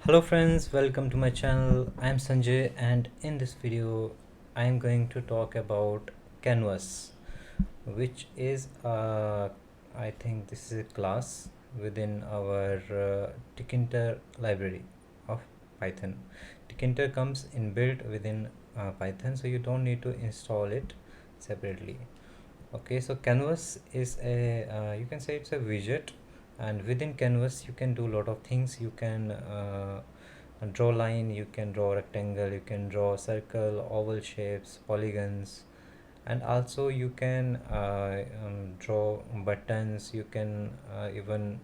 Hello friends, welcome to my channel. I'm Sanjay and in this video I'm going to talk about Canvas, which is I think this is a class within our Tkinter library of Python. Tkinter comes inbuilt within Python, so you don't need to install it separately. Okay, so Canvas is a you can say it's a widget, and within Canvas you can do a lot of things. You can draw line, you can draw rectangle, you can draw circle, oval shapes, polygons, and also you can draw buttons. You can even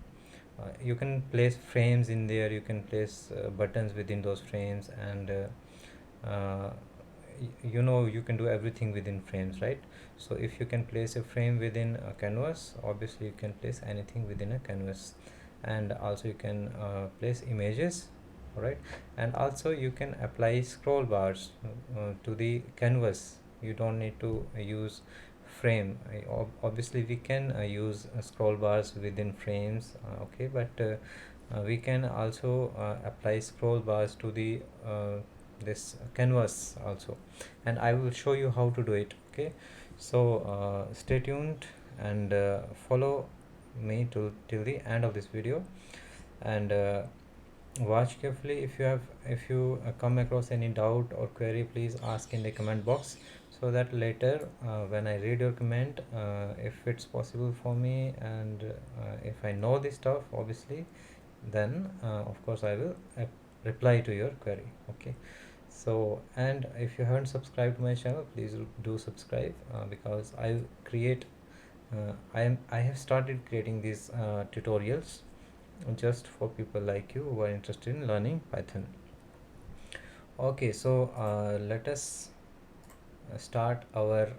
you can place frames in there. You can place buttons within those frames, and you can do everything within frames, right? So if you can place a frame within a canvas, obviously you can place anything within a canvas. And also you can place images, all right? And also you can apply scroll bars to the canvas. You don't need to use frame. Obviously we can use scroll bars within frames, okay, but we can also apply scroll bars to the this canvas also, and I will show you how to do it. Okay, so stay tuned and follow me till the end of this video, and watch carefully. If you come across any doubt or query, please ask in the comment box, so that later when I read your comment, if it's possible for me, and if I know this stuff, obviously, then of course I will reply to your query. Okay, so, and if you haven't subscribed to my channel, please do subscribe, because I have started creating these tutorials just for people like you who are interested in learning Python. Okay, so let us start our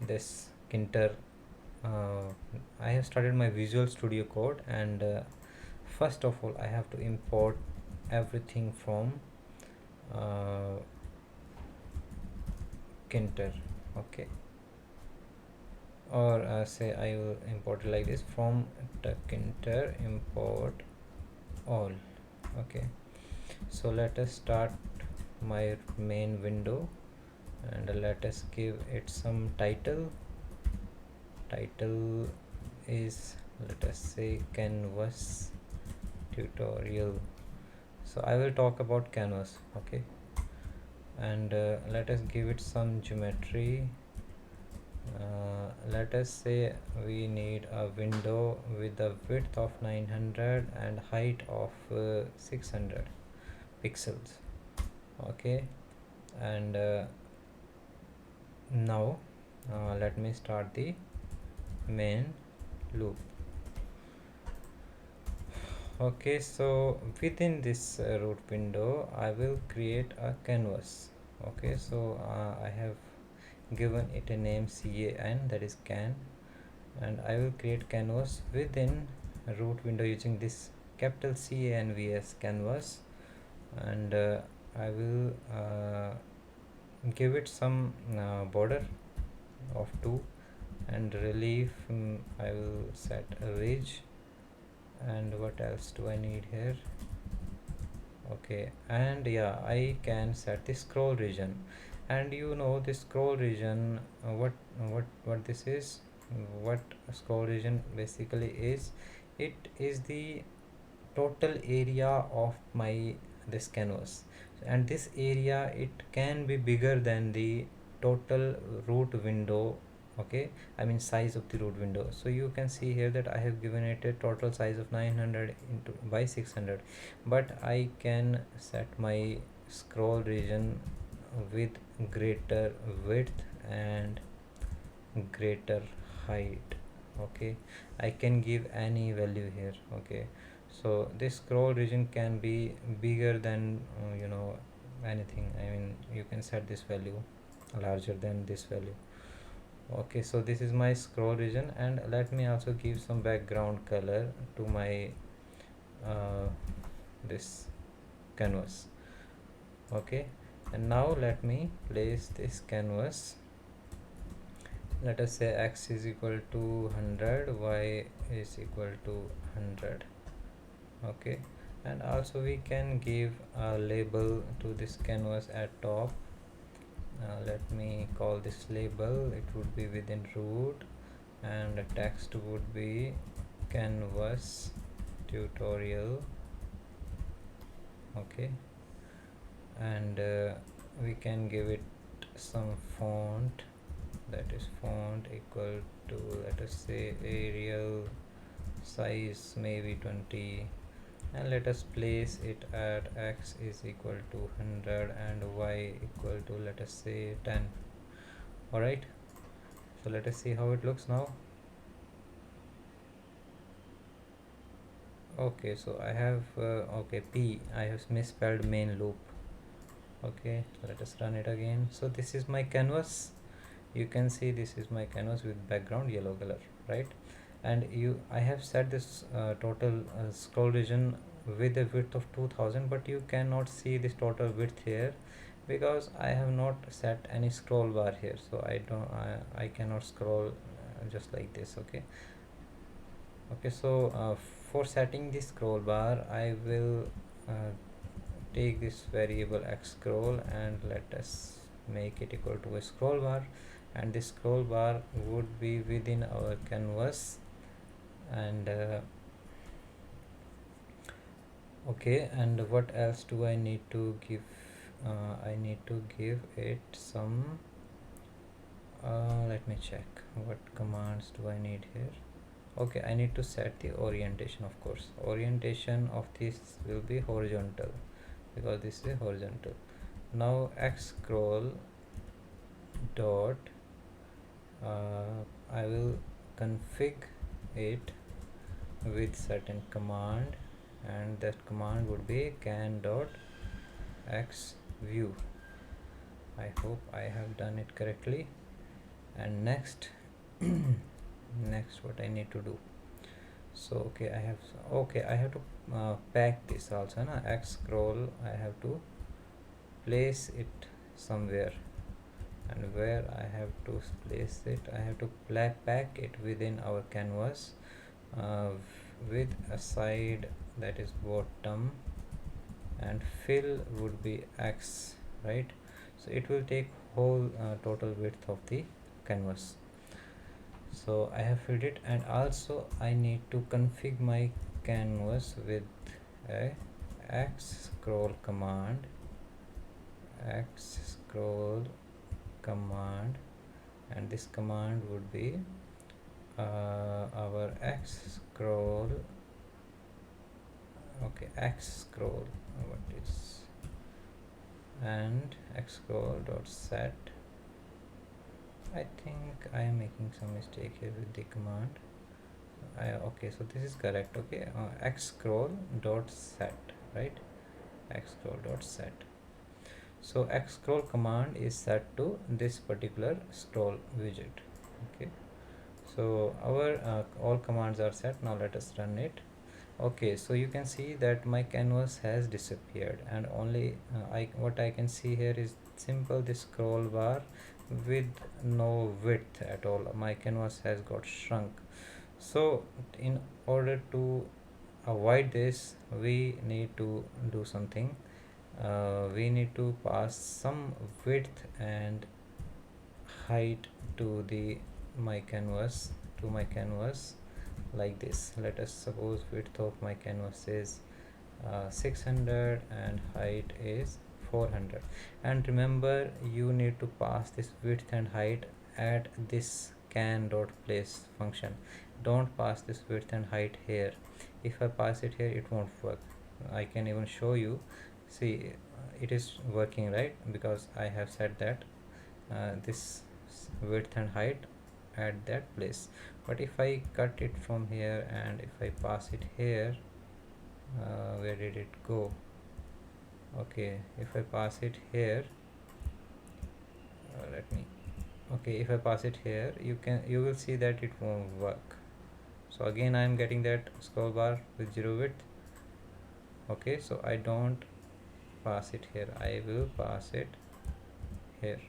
this Tkinter. I have started my Visual Studio Code, and first of all I have to import everything from Tkinter. Okay, or say I will import it like this: from Tkinter import all. Okay, so let us start my main window, and let us give it some title. Title is, let us say, Canvas tutorial. So I will talk about Canvas. Okay, and let us give it some geometry. Let us say we need a window with a width of 900 and height of 600 pixels. Okay, and now let me start the main loop. Okay, so within this root window I will create a canvas. Okay, so I have given it a name CAN, that is can, and I will create canvas within root window using this capital CANVS canvas, and I will give it some border of 2, and relief I will set a ridge, and what else do I need here? Okay, and yeah, I can set the scroll region, and this scroll region, what this is, what scroll region basically is. It is the total area of my this canvas, and this area, it can be bigger than the total root window. Okay, I mean size of the root window. So you can see here that I have given it a total size of 900 into by 600, but I can set my scroll region with greater width and greater height. Okay, I can give any value here. Okay, so this scroll region can be bigger than anything. I mean, you can set this value larger than this value. Okay, so this is my scroll region, and let me also give some background color to my this canvas. Okay, and now let me place this canvas. Let us say x is equal to 100, y is equal to 100. Okay, and also we can give a label to this canvas at top. Let me call this label, it would be within root, and the text would be canvas tutorial. Okay, and we can give it some font, that is font equal to, let us say, Arial, size maybe 20, and let us place it at x is equal to 100 and y equal to, let us say, 10. Alright, so let us see how it looks now. Okay, so I have okay, I have misspelled main loop. Okay, let us run it again. So this is my canvas, you can see this is my canvas with background yellow color, right? And I have set this total scroll region with a width of 2000, but you cannot see this total width here because I have not set any scroll bar here, so I cannot scroll just like this. Okay, so for setting this scroll bar, I will uh, take this variable XScroll and let us make it equal to a scroll bar, and this scroll bar would be within our canvas. And okay, and what else do I need to give? I need to give it some let me check what commands do I need here. Okay, I need to set the orientation. Of course, orientation of this will be horizontal because this is horizontal. Now XScroll dot I will config it with certain command, and that command would be can dot x view. I hope I have done it correctly. And next next what I need to do, so okay, I have to pack this also na x scroll. I have to place it somewhere, and where I have to place it, I have to pack it within our canvas with a side that is bottom, and fill would be x, right? So it will take whole total width of the canvas. So I have filled it, and also I need to configure my canvas with a XScrollCommand, XScrollCommand, and this command would be our XScroll. Okay, XScroll, what is, and XScroll.set. I think I am making some mistake here with the command. Okay, so this is correct. Okay, XScroll.set, right? XScroll.set. So XScroll command is set to this particular scroll widget. Okay, so our all commands are set. Now let us run it. Okay, so you can see that my canvas has disappeared, and only what I can see here is simple this scroll bar with no width at all. My canvas has got shrunk. So in order to avoid this, we need to do something. We need to pass some width and height to my canvas, like this. Let us suppose width of my canvas is 600 and height is 400, and remember you need to pass this width and height at this can.place function. Don't pass this width and height here. If I pass it here, it won't work. I can even show you. See, it is working, right? Because I have set that this width and height at that place. But if I cut it from here and if I pass it here, where did it go? Okay, if I pass it here, if I pass it here, you will see that it won't work. So again I am getting that scroll bar with zero width. Okay, so I don't pass it here, I will pass it here.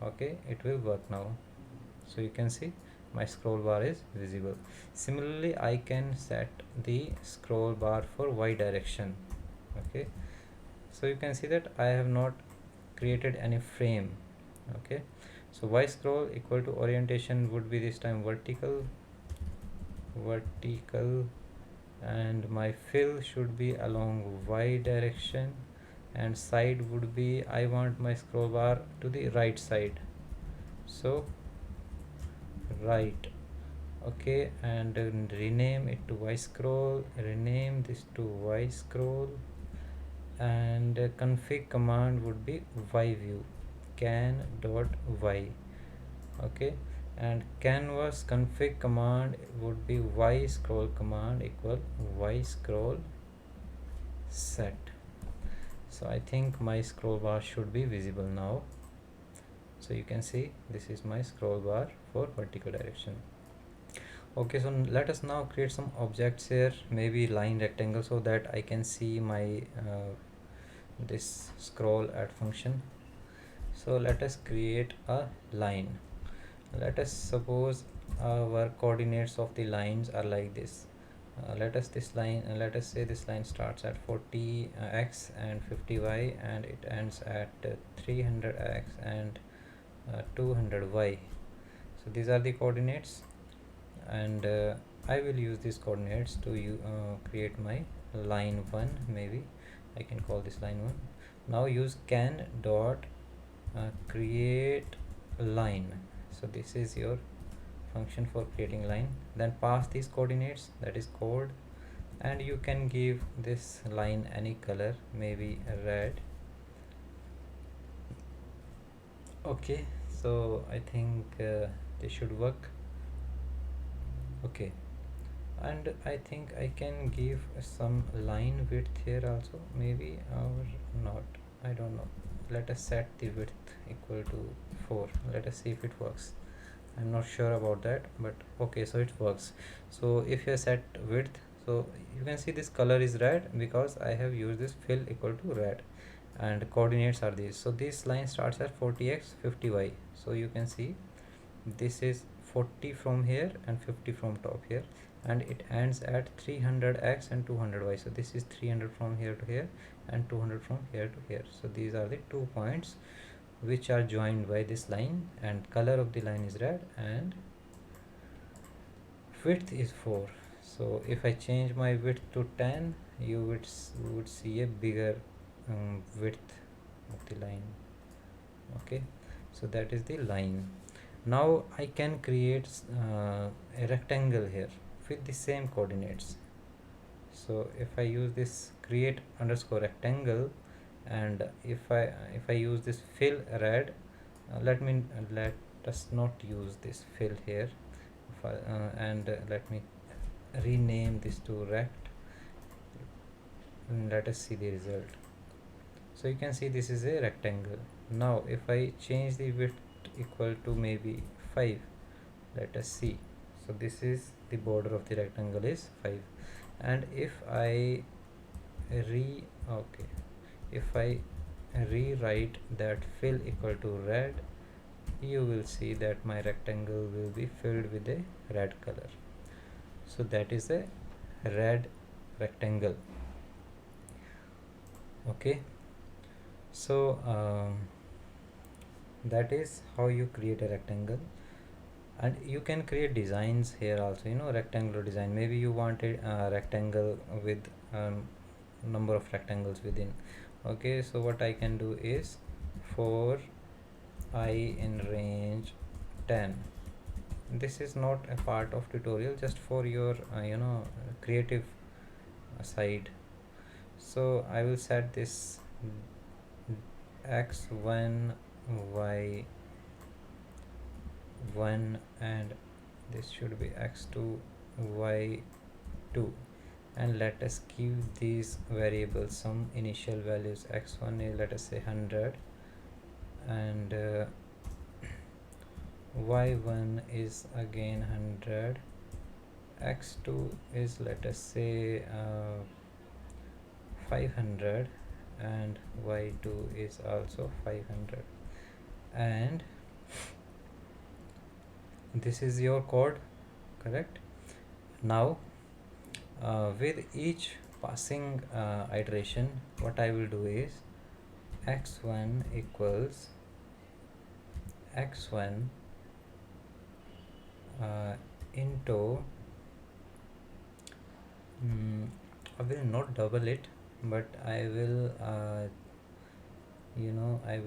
Okay, it will work now. So you can see my scroll bar is visible. Similarly, I can set the scroll bar for y direction. Okay, so you can see that I have not created any frame. Okay, so y scroll equal to orientation would be this time vertical, and my fill should be along y direction, and side would be, I want my scroll bar to the right side, so right. Okay, and rename it to y scroll, rename this to y scroll, and config command would be y view, can dot y. Okay, and canvas config command would be y scroll command equal y scroll set. So I think my scroll bar should be visible now. So you can see this is my scroll bar for vertical direction. Okay, so let us now create some objects here, maybe line rectangle, so that I can see my this scroll at function. So let us create a line. Let us suppose our coordinates of the lines are like this. Let us say this line starts at 40x and 50y, and it ends at 300x and 200y. So these are the coordinates, and I will use these coordinates to create my line 1. Maybe I can call this line 1. Now use can dot create line. So this is your function for creating line. Then pass these coordinates, that is code, and you can give this line any color, maybe red. Okay, so I think this should work. Okay, and I think I can give some line width here also, maybe, or not, I don't know. Let us set the width equal to 4. Let us see if it works. I'm not sure about that, but okay, so it works. So if you set width, so you can see this color is red because I have used this fill equal to red, and coordinates are these. So this line starts at 40x 50y. So you can see this is 40 from here and 50 from top here, and it ends at 300x and 200y. So this is 300 from here to here and 200 from here to here. So these are the 2 points which are joined by this line, and color of the line is red, and width is 4. So if I change my width to 10, you would see a bigger width of the line. Okay, so that is the line. Now I can create a rectangle here with the same coordinates. So if I use this create underscore rectangle, and if I use this fill red, let us not use this fill here, and let me rename this to rect, and let us see the result. So you can see this is a rectangle. Now if I change the width equal to maybe 5, let us see. So this is the border of the rectangle is 5, and if I rewrite that fill equal to red, you will see that my rectangle will be filled with a red color. So that is a red rectangle. Okay, so that is how you create a rectangle. And you can create designs here also, rectangular design. Maybe you wanted a rectangle with number of rectangles within. Okay, so what I can do is, for I in range 10, this is not a part of tutorial, just for your creative side. So I will set this x1 y1, and this should be x2 y2, and let us give these variables some initial values. X1 is, let us say, 100, and y1 is again 100, x2 is, let us say, 500, and y2 is also 500, and This is your code, correct? Now with each passing iteration, what I will do is x1 equals x1 into I will not double it, but I will I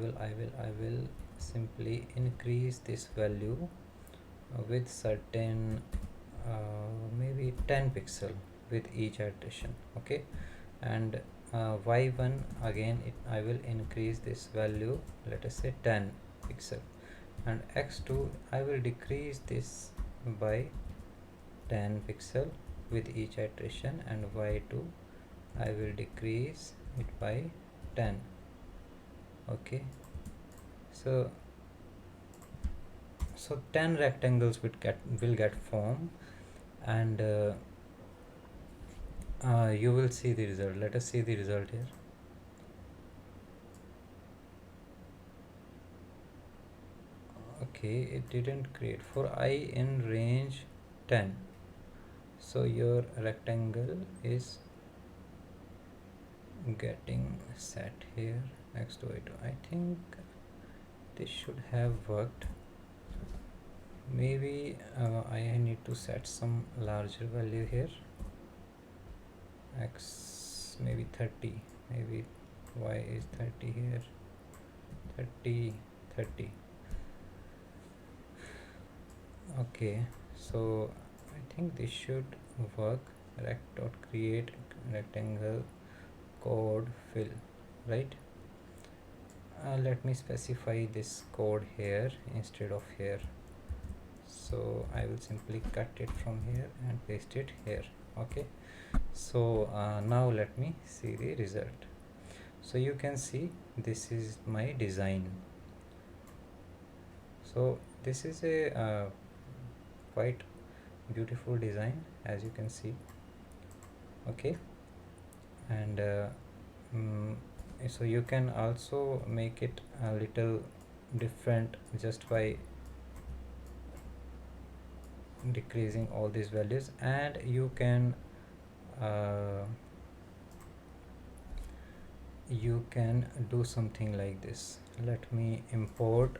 will simply increase this value with certain maybe 10 pixel with each iteration. Okay, and y1 again I will increase this value, let us say 10 pixel, and x2 I will decrease this by 10 pixel with each iteration, and y2 I will decrease it by 10. Okay, so 10 rectangles will get formed, and you will see the result. Let us see the result here. Okay, it didn't create for I in range 10, so your rectangle is getting set here next to it. I think this should have worked. Maybe I need to set some larger value here, x maybe 30, maybe y is 30 here, 30 30. Okay, so I think this should work. Rect.create rectangle code fill, right? Let me specify this code here instead of here, so I will simply cut it from here and paste it here. Okay, so now let me see the result. So you can see this is my design. So this is a quite beautiful design, as you can see. Okay, and so you can also make it a little different just by decreasing all these values, and you can do something like this. Let me import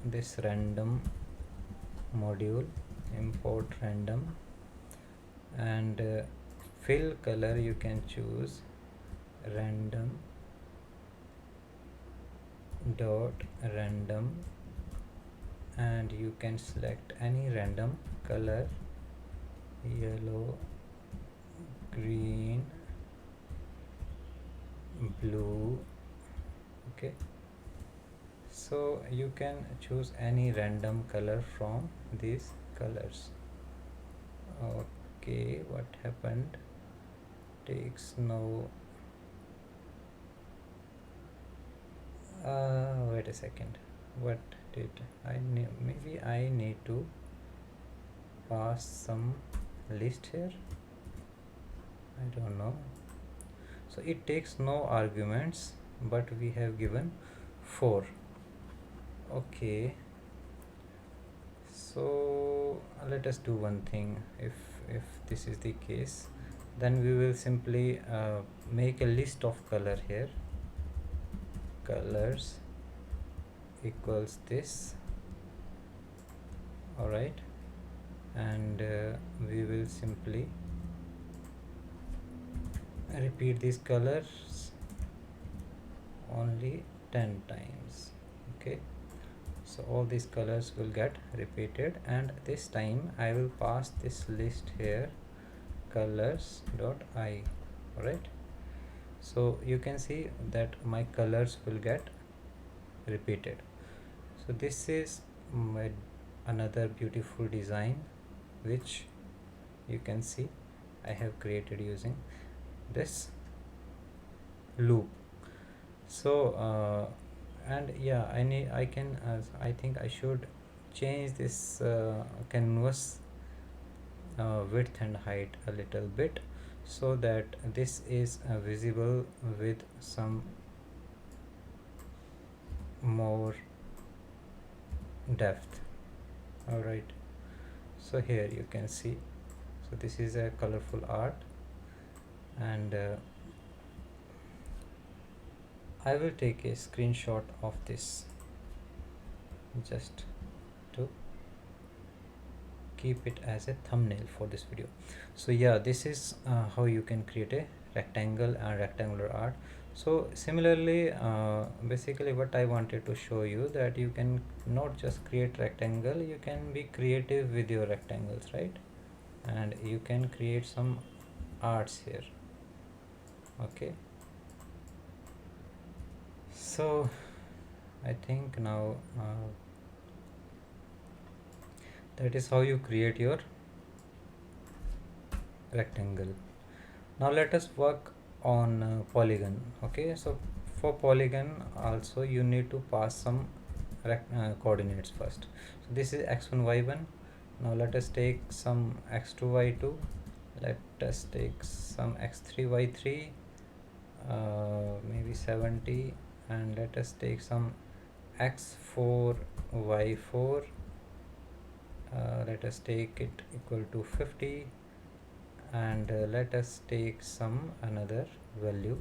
this random module, import random, and fill color you can choose random dot random, and you can select any random color, yellow, green, blue. Okay, so you can choose any random color from these colors. Okay, what happened? Takes no wait a second, what did I need? Maybe I need to pass some list here, I don't know. So it takes no arguments, but we have given 4. Okay, so let us do one thing. If this is the case, then we will simply make a list of color here. Colors equals this. All right, and we will simply repeat these colors only 10 times. Okay, so all these colors will get repeated, and this time I will pass this list here, colors dot I. All right, so you can see that my colors will get repeated. So this is another beautiful design which you can see I have created using this loop. So and yeah, I think I should change this canvas width and height a little bit, so that this is visible with some more depth. All right, So here you can see, so this is a colorful art, and I will take a screenshot of this just to keep it as a thumbnail for this video. So yeah, this is how you can create a rectangle and rectangular art. So similarly, basically what I wanted to show you, that you can not just create rectangle, you can be creative with your rectangles, right? And you can create some arts here. Okay, so I think now that is how you create your rectangle. Now let us work on polygon. Okay, so for polygon also you need to pass some coordinates first. So this is x1 y1. Now let us take some x2 y2, let us take some x3 y3, maybe 70, and let us take some x4 y4, let us take it equal to 50, and let us take some another value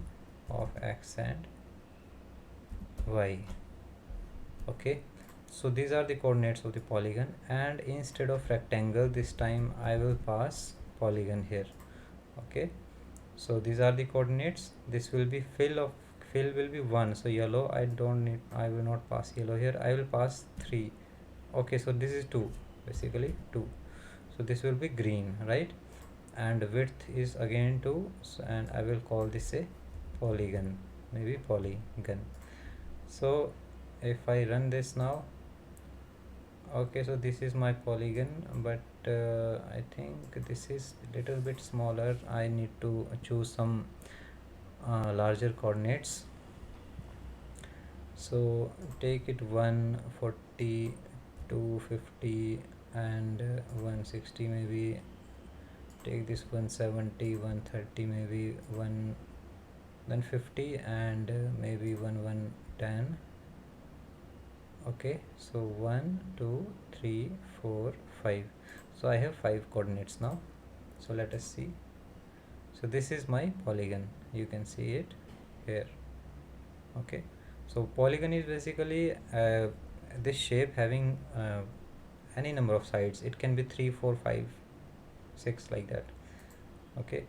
of x and y. Okay, so these are the coordinates of the polygon, and instead of rectangle this time I will pass polygon here. Okay, so these are the coordinates. This will be fill will be 1, so yellow I don't need, I will not pass yellow here, I will pass 3. Okay, so this is 2, basically 2, so this will be green, right? And width is again 2, so, and I will call this a polygon, maybe polygon. So if I run this now, okay, so this is my polygon, but I think this is little bit smaller. I need to choose some larger coordinates. So take it 140, 250, and 160 maybe. Take this 170, 130, maybe 150, and maybe 110. Okay, so 1 2 3 4 5. So I have 5 coordinates now. So let us see. So this is my polygon, you can see it here. Okay, so polygon is basically this shape having any number of sides. It can be 3 4 5 6, like that. Okay,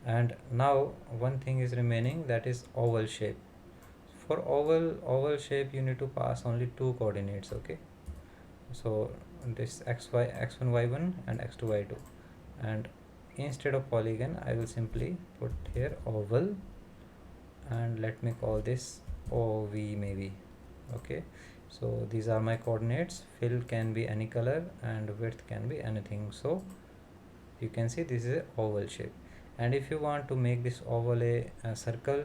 and now one thing is remaining, that is oval shape. For oval shape you need to pass only 2 coordinates. Okay, so this x1 y1 and x2 y2, and instead of polygon I will simply put here oval, and let me call this OV maybe. Okay, so these are my coordinates. Fill can be any color and width can be anything. So you can see this is a oval shape, and if you want to make this oval a circle,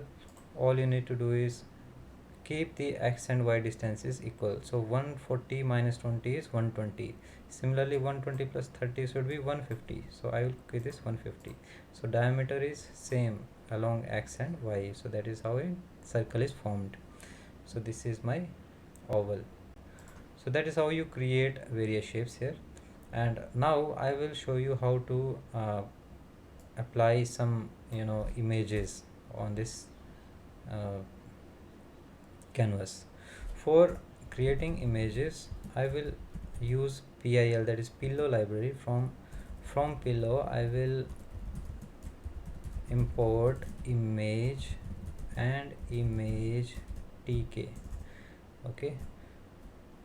all you need to do is keep the x and y distances equal. So 140 minus 20 is 120. Similarly 120 plus 30 should be 150, so I will keep this 150. So diameter is same along x and y, so that is how a circle is formed. So this is my oval. So that is how you create various shapes here. And now I will show you how to apply some images on this canvas. For creating images I will use PIL, that is pillow library. From pillow I will import image and image tk.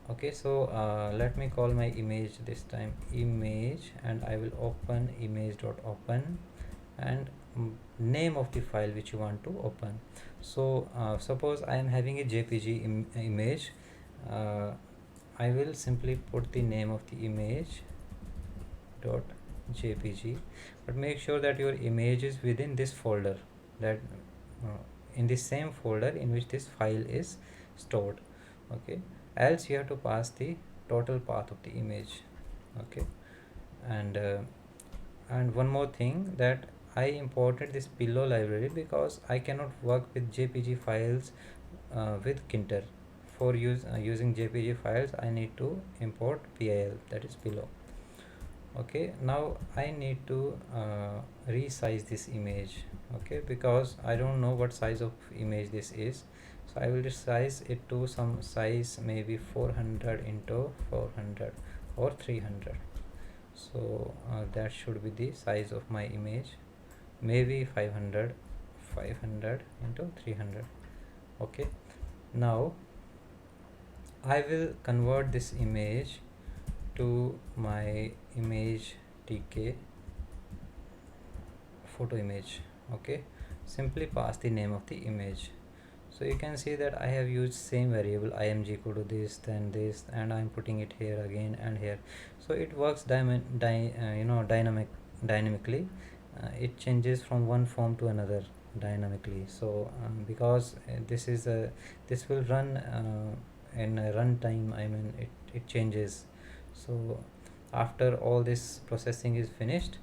Okay, so let me call my image this time image, and I will open image.open, and name of the file which you want to open. So suppose I am having a JPG image. I will simply put the name of the image dot jpg, but make sure that your image is within this folder, that in the same folder in which this file is stored. Okay, else you have to pass the total path of the image. Okay, and one more thing, that I imported this pillow library because I cannot work with JPG files with Tkinter. For using JPG files I need to import PIL, that is pillow. Okay, now I need to resize this image. Okay, because I don't know what size of image this is, so I will resize it to some size, maybe 400 into 400 or 300. So that should be the size of my image, maybe 500 into 300. Okay, now I will convert this image to my image tk photo image. Okay, simply pass the name of the image. So you can see that I have used same variable img equal to this, then this, and I'm putting it here again and here. So it works dynamically. It changes from one form to another dynamically. So because this will run in a runtime, I mean it changes. So after all this processing is finished,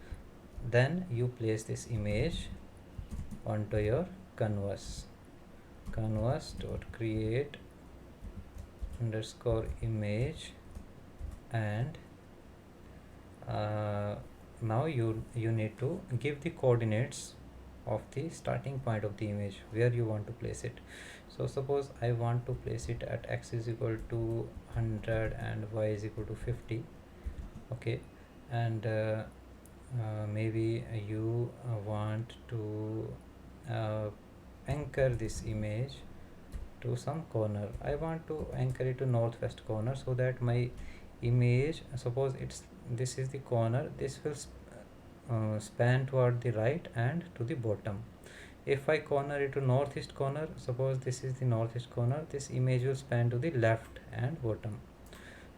then you place this image onto your canvas. Canvas dot create underscore image, and now you need to give the coordinates of the starting point of the image where you want to place it. So suppose I want to place it at x is equal to 100 and y is equal to 50. Okay, and maybe you want to anchor this image to some corner. I want to anchor it to northwest corner, so that my image, suppose it's this is the corner, this will span toward the right and to the bottom. If I corner it to northeast corner, suppose this is the northeast corner, this image will span to the left and bottom.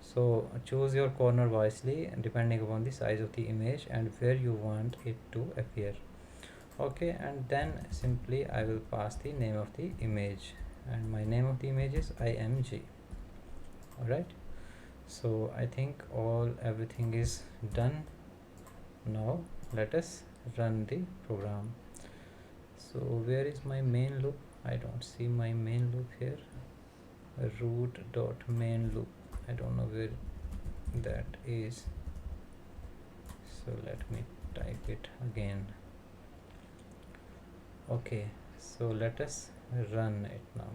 So choose your corner wisely depending upon the size of the image and where you want it to appear. Okay, and then simply I will pass the name of the image, and my name of the image is img. Alright, so I think everything is done. Now let us run the program. So where is my main loop? I don't see my main loop here. Root dot main loop, I don't know where that is, so let me type it again. Okay, so let us run it now.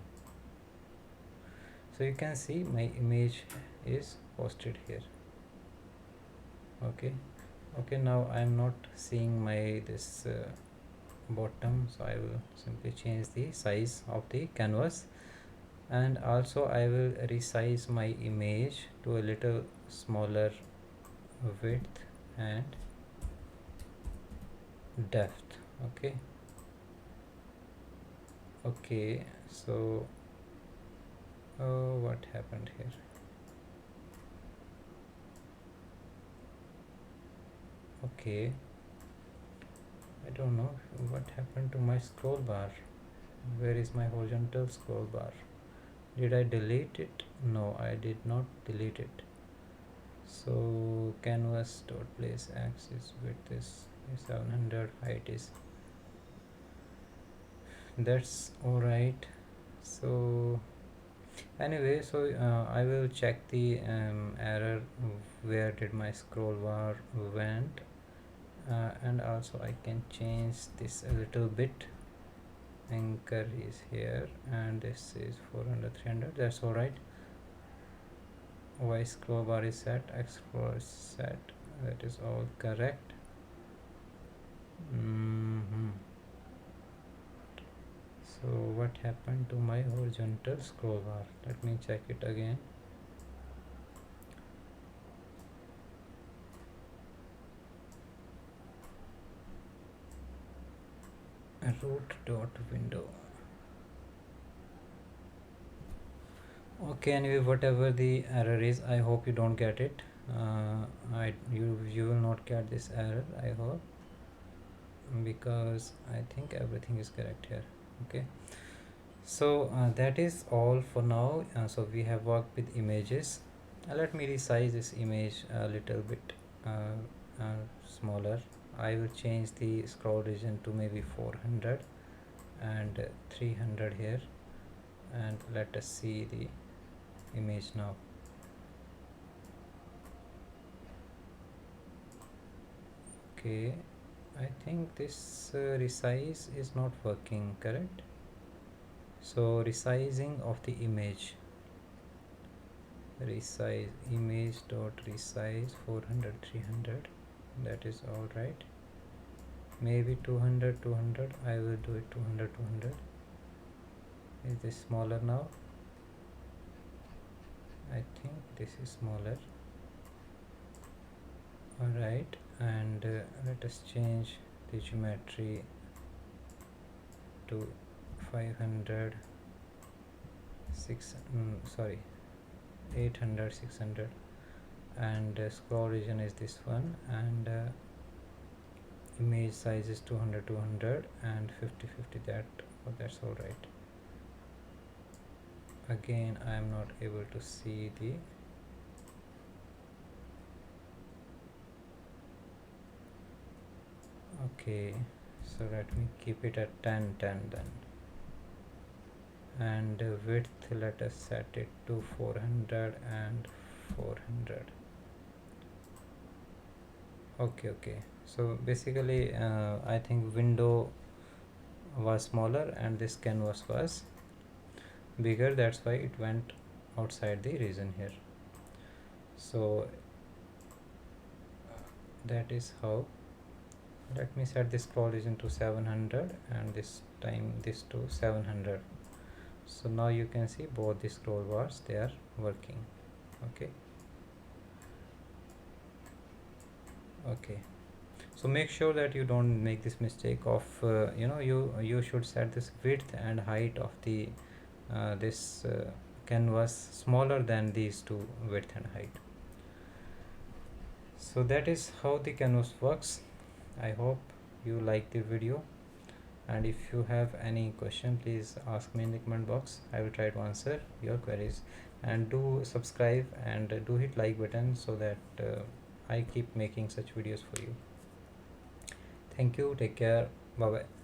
So you can see my image is posted here. Okay, now I am not seeing my this bottom, so I will simply change the size of the canvas, and also I will resize my image to a little smaller width and depth. Okay, so what happened here? Okay, I don't know what happened to my scroll bar. Where is my horizontal scroll bar? Did I delete it? No, I did not delete it. So canvas dot place axis width is 700, height is, that's all right. So anyway, so I will check the error, where did my scroll bar went, and also I can change this a little bit. Anchor is here and this is 400, 300, that's all right. Y scroll bar is set, X scroll is set, that is all correct. So what happened to my horizontal scroll bar? Let me check it again. Root dot window. Okay, anyway, whatever the error is, I hope you don't get it. You will not get this error, I hope, because I think everything is correct here. Okay, so that is all for now. So we have worked with images. Let me resize this image a little bit smaller. I will change the scroll region to maybe 400 and 300 here, and let us see the image now. Okay, I think this resize is not working, correct? So resizing of the image, resize image dot resize 400 300, that is all right. Maybe 200 200, I will do it 200 200. Is this smaller now? I think this is smaller. All right, and let us change the geometry to 500 6 sorry 800 600, and scroll region is this one, and image size is 200 200 and 50 50. That's all right. Again, I am not able to see the okay, so let me keep it at 10 10 then, and width, let us set it to 400 and 400. Okay, so basically I think window was smaller and this canvas was bigger, that's why it went outside the region here. So that is how. Let me set this scroll region to 700 and this time this to 700. So now you can see both the scroll bars, they are working. Okay, so make sure that you don't make this mistake of you should set this width and height of the this canvas smaller than these two, width and height. So that is how the canvas works. I hope you like the video, and if you have any question, please ask me in the comment box. I will try to answer your queries, and do subscribe and do hit like button so that I keep making such videos for you. Thank you, take care, bye bye.